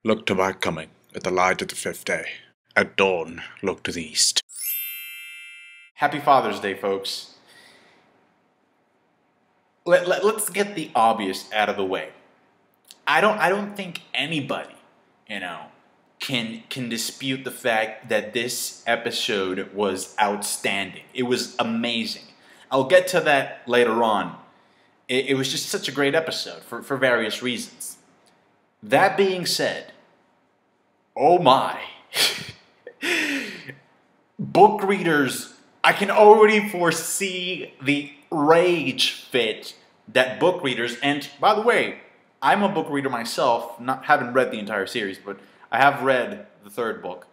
Look to my coming at the light of the fifth day. At dawn, look to the east. Happy Father's Day, folks. Let's get the obvious out of the way. I don't think anybody, can dispute the fact that this episode was outstanding. It was amazing. I'll get to that later on. It was just such a great episode for various reasons. That being said, oh my. Book readers, I can already foresee the rage fit that book readers, and by the way, I'm a book reader myself, haven't read the entire series, but I have read the third book.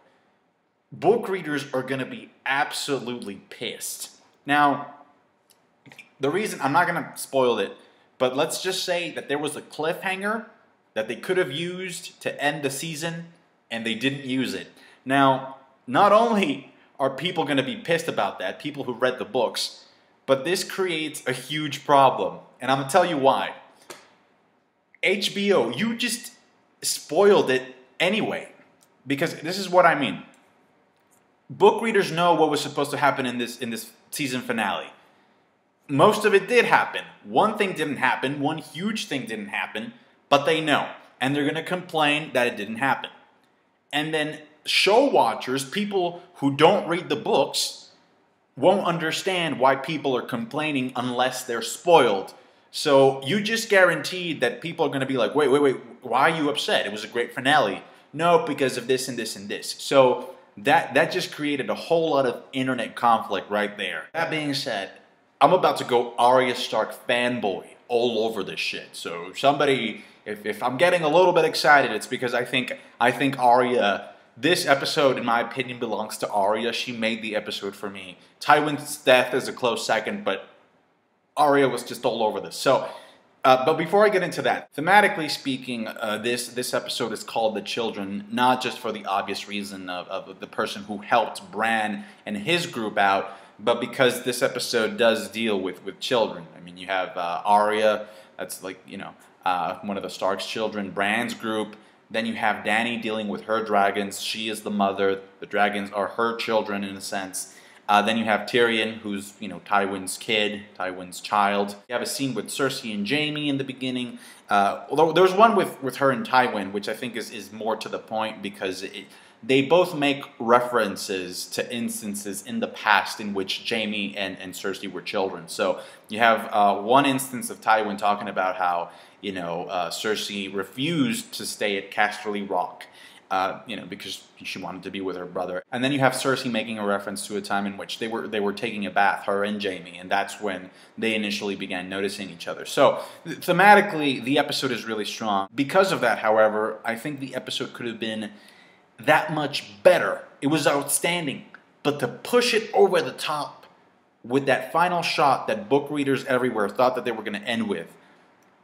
Book readers are going to be absolutely pissed. Now, the reason, I'm not going to spoil it, but let's just say that there was a cliffhanger that they could have used to end the season, and they didn't use it. Now, not only are people going to be pissed about that, people who read the books, but this creates a huge problem, and I'm going to tell you why. HBO, you just spoiled it anyway, because this is what I mean. Book readers know what was supposed to happen in this season finale. Most of it did happen. One thing didn't happen, one huge thing didn't happen, but they know, and they're going to complain that it didn't happen. And then show watchers, people who don't read the books, won't understand why people are complaining unless they're spoiled. So you just guaranteed that people are going to be like, wait, why are you upset? It was a great finale. No, because of this and this and this. So that just created a whole lot of internet conflict right there. That being said, I'm about to go Arya Stark fanboy all over this shit. So somebody, if I'm getting a little bit excited, it's because I think Arya, this episode, in my opinion, belongs to Arya. She made the episode for me. Tywin's death is a close second, but Arya was just all over this. So, but before I get into that, thematically speaking, this episode is called The Children, not just for the obvious reason of the person who helped Bran and his group out, but because this episode does deal with children. I mean, you have Arya, that's like, one of the Stark's children, Bran's group. Then you have Dany dealing with her dragons. She is the mother. The dragons are her children in a sense. Then you have Tyrion, who's, Tywin's kid, Tywin's child. You have a scene with Cersei and Jaime in the beginning. Although there's one with her and Tywin, which I think is more to the point because they both make references to instances in the past in which Jaime and Cersei were children. So you have one instance of Tywin talking about how, Cersei refused to stay at Casterly Rock. Because she wanted to be with her brother. And then you have Cersei making a reference to a time in which they were taking a bath, her and Jaime, and that's when they initially began noticing each other. So, thematically, the episode is really strong. Because of that, however, I think the episode could have been that much better. It was outstanding. But to push it over the top with that final shot that book readers everywhere thought that they were going to end with,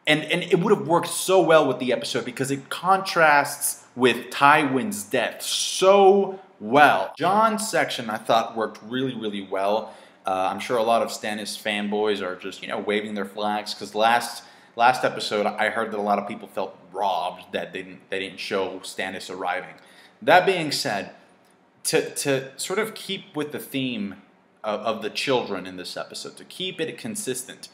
and it would have worked so well with the episode because it contrasts with Tywin's death so well. Jon's section, I thought, worked really, really well. I'm sure a lot of Stannis fanboys are just, waving their flags because last episode I heard that a lot of people felt robbed that they didn't show Stannis arriving. That being said, to sort of keep with the theme of the children in this episode, to keep it consistent,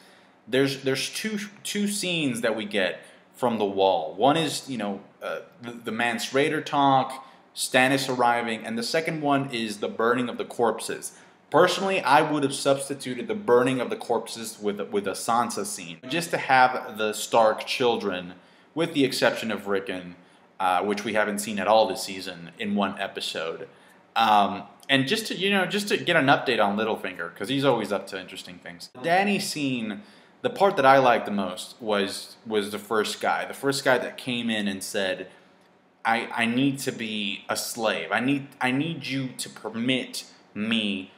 there's two scenes that we get from the wall. One is, the Mance Rayder talk, Stannis arriving, and the second one is the burning of the corpses. Personally, I would have substituted the burning of the corpses with a Sansa scene, just to have the Stark children, with the exception of Rickon, which we haven't seen at all this season, in one episode. And just to get an update on Littlefinger, because he's always up to interesting things. Dany scene, the part that I liked the most was the first guy. The first guy that came in and said, I need to be a slave. I need you to permit me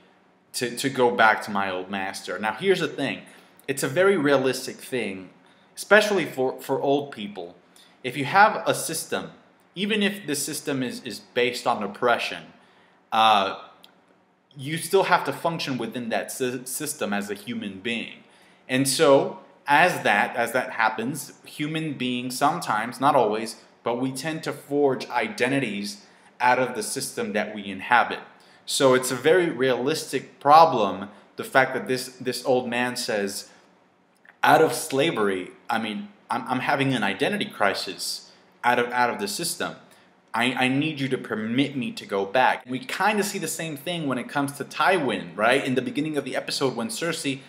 to go back to my old master. Now here's the thing. It's a very realistic thing, especially for old people. If you have a system, even if the system is based on oppression, you still have to function within that system as a human being. And so, as that happens, human beings sometimes, not always, but we tend to forge identities out of the system that we inhabit. So it's a very realistic problem, the fact that this old man says, out of slavery, I mean, I'm having an identity crisis out of the system. I need you to permit me to go back. We kind of see the same thing when it comes to Tywin, right? In the beginning of the episode when Cersei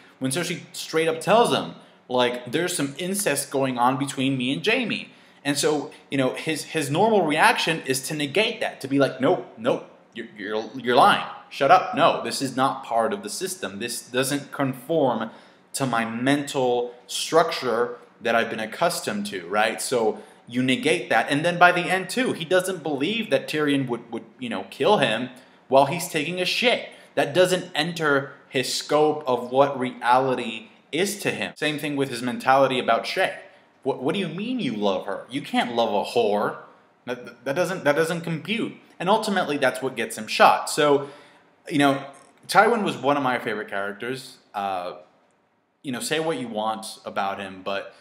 straight up tells him, like, there's some incest going on between me and Jaime. And so, you know, his normal reaction is to negate that, to be like, nope, you're lying. Shut up. No, this is not part of the system. This doesn't conform to my mental structure that I've been accustomed to, right? So you negate that, and then by the end too, he doesn't believe that Tyrion would you know, kill him while he's taking a shit. That doesn't enter his scope of what reality is to him. Same thing with his mentality about Shae. What do you mean you love her? You can't love a whore. That doesn't compute. And ultimately, that's what gets him shot. So, you know, Tywin was one of my favorite characters. You know, say what you want about him, but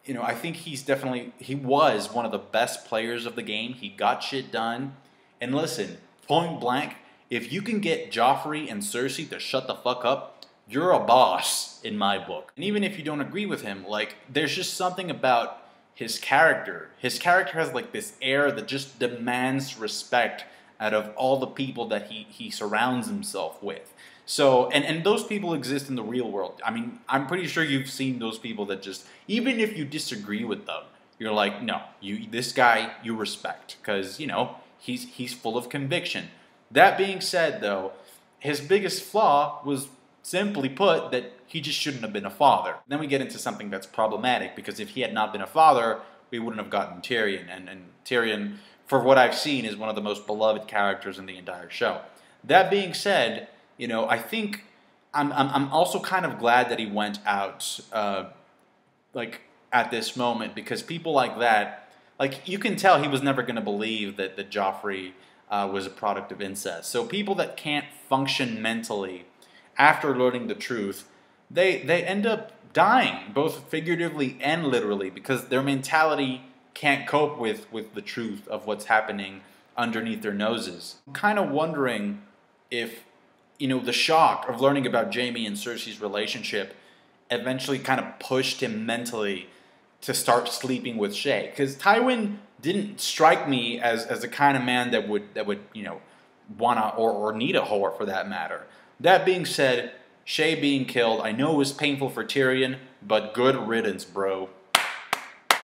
you know, I think he was one of the best players of the game. He got shit done. And listen, point blank, if you can get Joffrey and Cersei to shut the fuck up, you're a boss in my book. And even if you don't agree with him, like, there's just something about his character. His character has like this air that just demands respect out of all the people that he surrounds himself with. So, and those people exist in the real world. I mean, I'm pretty sure you've seen those people that just, even if you disagree with them, you're like, no, this guy you respect, because, you know, he's full of conviction. That being said, though, his biggest flaw was, simply put, that he just shouldn't have been a father. Then we get into something that's problematic, because if he had not been a father, we wouldn't have gotten Tyrion. And Tyrion, for what I've seen, is one of the most beloved characters in the entire show. That being said, you know, I think I'm also kind of glad that he went out, like, at this moment, because people like that, like, you can tell he was never going to believe that Joffrey was a product of incest. So people that can't function mentally after learning the truth, they end up dying, both figuratively and literally, because their mentality can't cope with the truth of what's happening underneath their noses. I'm kind of wondering if, you know, the shock of learning about Jaime and Cersei's relationship eventually kind of pushed him mentally to start sleeping with Shae. Because Tywin didn't strike me as the kind of man that would you know, wanna or need a whore for that matter. That being said, Shae being killed, I know it was painful for Tyrion, but good riddance, bro.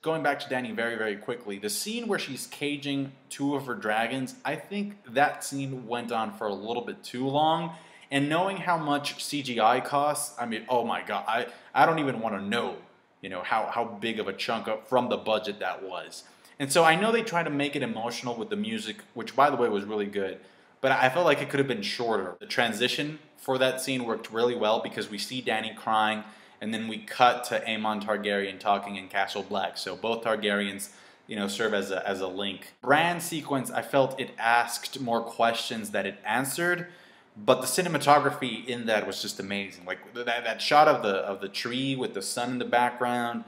Going back to Dany very, very quickly, the scene where she's caging two of her dragons, I think that scene went on for a little bit too long. And knowing how much CGI costs, I mean, oh my god, I don't even want to know, you know, how big of a chunk up from the budget that was. And so I know they tried to make it emotional with the music, which by the way was really good, but I felt like it could have been shorter. The transition for that scene worked really well because we see Dany crying, and then we cut to Aemon Targaryen talking in Castle Black. So both Targaryens, you know, serve as a link. Bran's sequence, I felt it asked more questions that it answered, but the cinematography in that was just amazing. Like that shot of the tree with the sun in the background,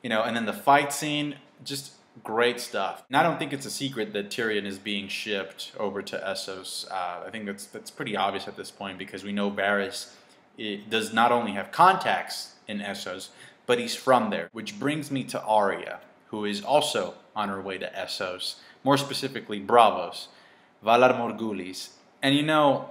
you know, and then the fight scene, just great stuff. And I don't think it's a secret that Tyrion is being shipped over to Essos. I think that's pretty obvious at this point because we know Varys does not only have contacts in Essos, but he's from there. Which brings me to Arya, who is also on her way to Essos, more specifically Braavos, Valar Morghulis. And you know,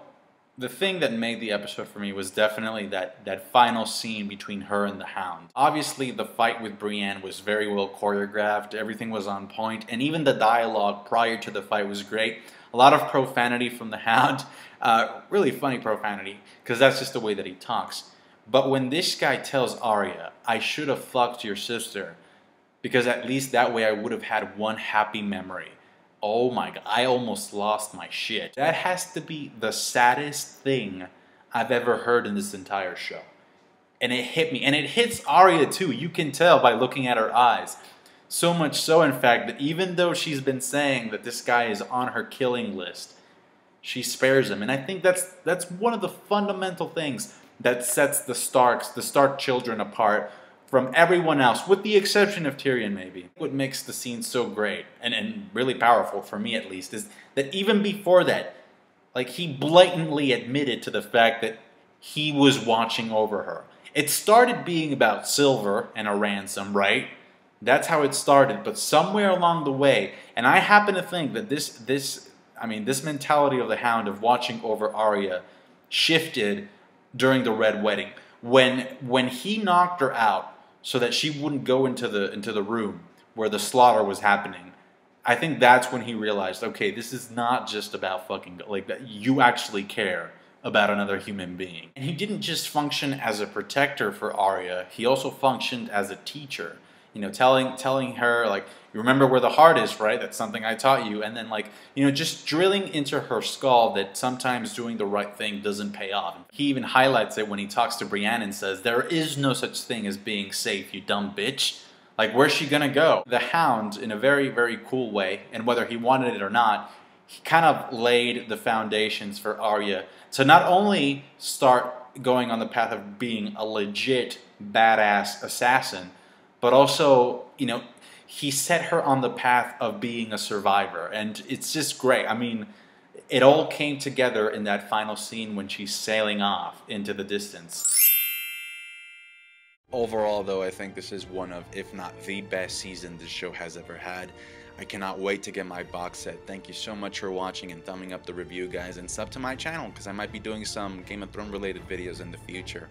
the thing that made the episode for me was definitely that final scene between her and the Hound. Obviously, the fight with Brienne was very well choreographed, everything was on point, and even the dialogue prior to the fight was great. A lot of profanity from the Hound, really funny profanity, because that's just the way that he talks. But when this guy tells Arya, I should have fucked your sister, because at least that way I would have had one happy memory. Oh my god, I almost lost my shit. That has to be the saddest thing I've ever heard in this entire show. And it hit me. And it hits Arya too. You can tell by looking at her eyes. So much so, in fact, that even though she's been saying that this guy is on her killing list, she spares him. And I think that's one of the fundamental things that sets the Stark children apart from everyone else, with the exception of Tyrion maybe. What makes the scene so great, and really powerful for me at least, is that even before that, like, he blatantly admitted to the fact that he was watching over her. It started being about silver and a ransom, right? That's how it started, but somewhere along the way, and I happen to think that this mentality of the Hound of watching over Arya shifted during the Red Wedding. When he knocked her out so that she wouldn't go into the room where the slaughter was happening, I think that's when he realized, okay, this is not just about fucking, like, that you actually care about another human being. And he didn't just function as a protector for Arya, he also functioned as a teacher. You know, telling her, like, you remember where the heart is, right? That's something I taught you. And then, like, you know, just drilling into her skull that sometimes doing the right thing doesn't pay off. He even highlights it when he talks to Brienne and says, there is no such thing as being safe, you dumb bitch. Like, where's she gonna go? The Hound, in a very, very cool way, and whether he wanted it or not, he kind of laid the foundations for Arya to not only start going on the path of being a legit badass assassin, but also, you know, he set her on the path of being a survivor. And it's just great. I mean, it all came together in that final scene when she's sailing off into the distance. Overall, though, I think this is one of, if not the best season this show has ever had. I cannot wait to get my box set. Thank you so much for watching and thumbing up the review, guys, and sub to my channel because I might be doing some Game of Thrones related videos in the future.